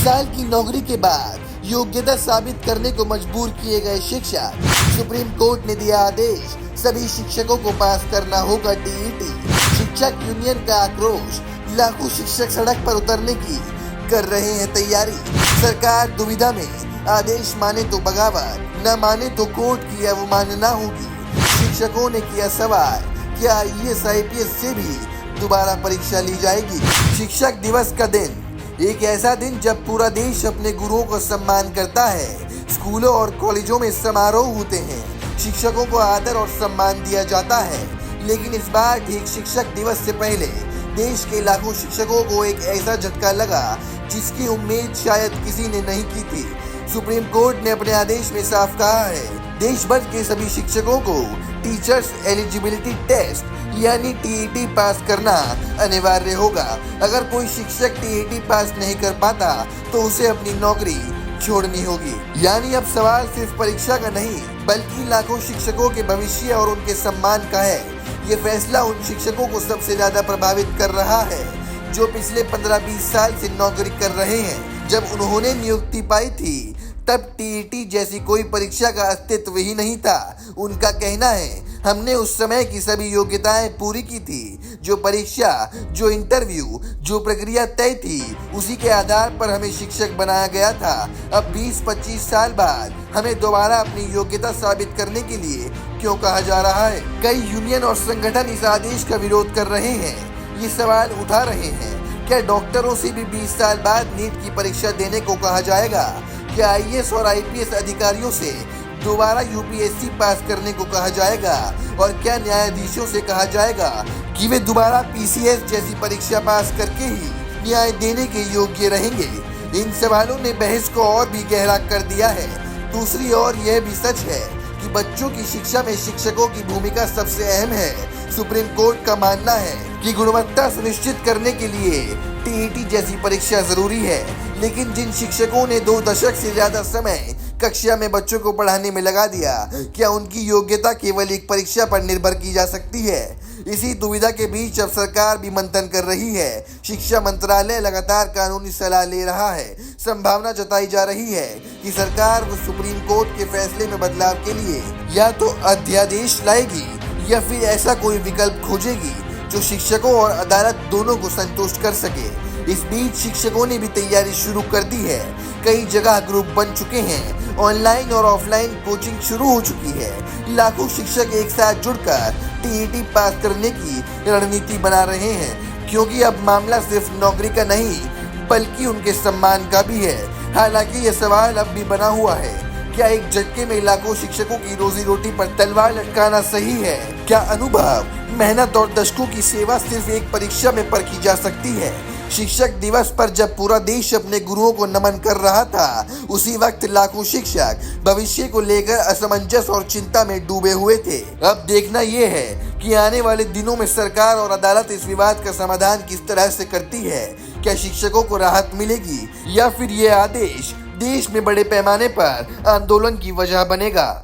साल की नौकरी के बाद योग्यता साबित करने को मजबूर किए गए शिक्षक। सुप्रीम कोर्ट ने दिया आदेश, सभी शिक्षकों को पास करना होगा टीईटी। शिक्षक यूनियन का आक्रोश, लाखों शिक्षक सड़क पर उतरने की कर रहे हैं तैयारी। सरकार दुविधा में, आदेश माने तो बगावत, न माने तो कोर्ट की अवमानना होगी। शिक्षकों ने किया सवाल, क्या आईएएस आईपीएस से भी दोबारा परीक्षा ली जाएगी? शिक्षक दिवस का दिन एक ऐसा दिन जब पूरा देश अपने गुरुओं को सम्मान करता है। स्कूलों और कॉलेजों में समारोह होते हैं, शिक्षकों को आदर और सम्मान दिया जाता है। लेकिन इस बार ठीक शिक्षक दिवस से पहले देश के लाखों शिक्षकों को एक ऐसा झटका लगा जिसकी उम्मीद शायद किसी ने नहीं की थी। सुप्रीम कोर्ट ने अपने आदेश में साफ कहा है, देश भर के सभी शिक्षकों को टीचर्स एलिजिबिलिटी टेस्ट यानी टीईटी पास करना अनिवार्य होगा। अगर कोई शिक्षक टीईटी पास नहीं कर पाता तो उसे अपनी नौकरी छोड़नी होगी। यानी अब सवाल सिर्फ परीक्षा का नहीं, बल्कि लाखों शिक्षकों के भविष्य और उनके सम्मान का है। ये फैसला उन शिक्षकों को सबसे ज्यादा प्रभावित कर रहा है जो पिछले 15-20 साल से नौकरी कर रहे हैं। जब उन्होंने नियुक्ति पाई थी तब टीईटी जैसी कोई परीक्षा का अस्तित्व ही नहीं था। उनका कहना है, हमने उस समय की सभी योग्यताएं पूरी की थी। जो परीक्षा, जो इंटरव्यू, जो प्रक्रिया तय थी, उसी के आधार पर हमें शिक्षक बनाया गया था। अब 20-25 साल बाद हमें दोबारा अपनी योग्यता साबित करने के लिए क्यों कहा जा रहा है? कई यूनियन और संगठन इस आदेश का विरोध कर रहे हैं। ये सवाल उठा रहे हैं, क्या डॉक्टरों से भी 20 साल बाद नीट की परीक्षा देने को कहा जाएगा? क्या आईएएस और आईपीएस अधिकारियों से दोबारा यूपीएससी पास करने को कहा जाएगा? और क्या न्यायाधीशों से कहा जाएगा कि वे दोबारा पीसीएस जैसी परीक्षा पास करके ही न्याय देने के योग्य रहेंगे? इन सवालों ने बहस को और भी गहरा कर दिया है। दूसरी ओर यह भी सच है कि बच्चों की शिक्षा में शिक्षकों की भूमिका सबसे अहम है। सुप्रीम कोर्ट का मानना है कि गुणवत्ता सुनिश्चित करने के लिए टीईटी जैसी परीक्षा जरूरी है। लेकिन जिन शिक्षकों ने 2 दशक से ज्यादा समय कक्षा में बच्चों को पढ़ाने में लगा दिया, क्या उनकी योग्यता केवल एक परीक्षा पर निर्भर की जा सकती है? इसी दुविधा के बीच अब सरकार भी मंथन कर रही है। शिक्षा मंत्रालय लगातार कानूनी सलाह ले रहा है। संभावना जताई जा रही है कि सरकार वो सुप्रीम कोर्ट के फैसले में बदलाव के लिए या तो अध्यादेश लाएगी या फिर ऐसा कोई विकल्प खोजेगी जो शिक्षकों और अदालत दोनों को संतुष्ट कर सके। इस बीच शिक्षकों ने भी तैयारी शुरू कर दी है। कई जगह ग्रुप बन चुके हैं, ऑनलाइन और ऑफलाइन कोचिंग शुरू हो चुकी है। लाखों शिक्षक एक साथ जुड़कर टीईटी पास करने की रणनीति बना रहे हैं, क्योंकि अब मामला सिर्फ नौकरी का नहीं बल्कि उनके सम्मान का भी है। हालांकि यह सवाल अब भी बना हुआ है, क्या एक झटके में लाखों शिक्षकों की रोजी रोटी पर तलवार लटकाना सही है? क्या अनुभव, मेहनत और दशकों की सेवा सिर्फ एक परीक्षा में परखी जा सकती है? शिक्षक दिवस पर जब पूरा देश अपने गुरुओं को नमन कर रहा था, उसी वक्त लाखों शिक्षक भविष्य को लेकर असमंजस और चिंता में डूबे हुए थे। अब देखना यह है कि आने वाले दिनों में सरकार और अदालत इस विवाद का समाधान किस तरह से करती है। क्या शिक्षकों को राहत मिलेगी या फिर ये आदेश देश में बड़े पैमाने पर आंदोलन की वजह बनेगा?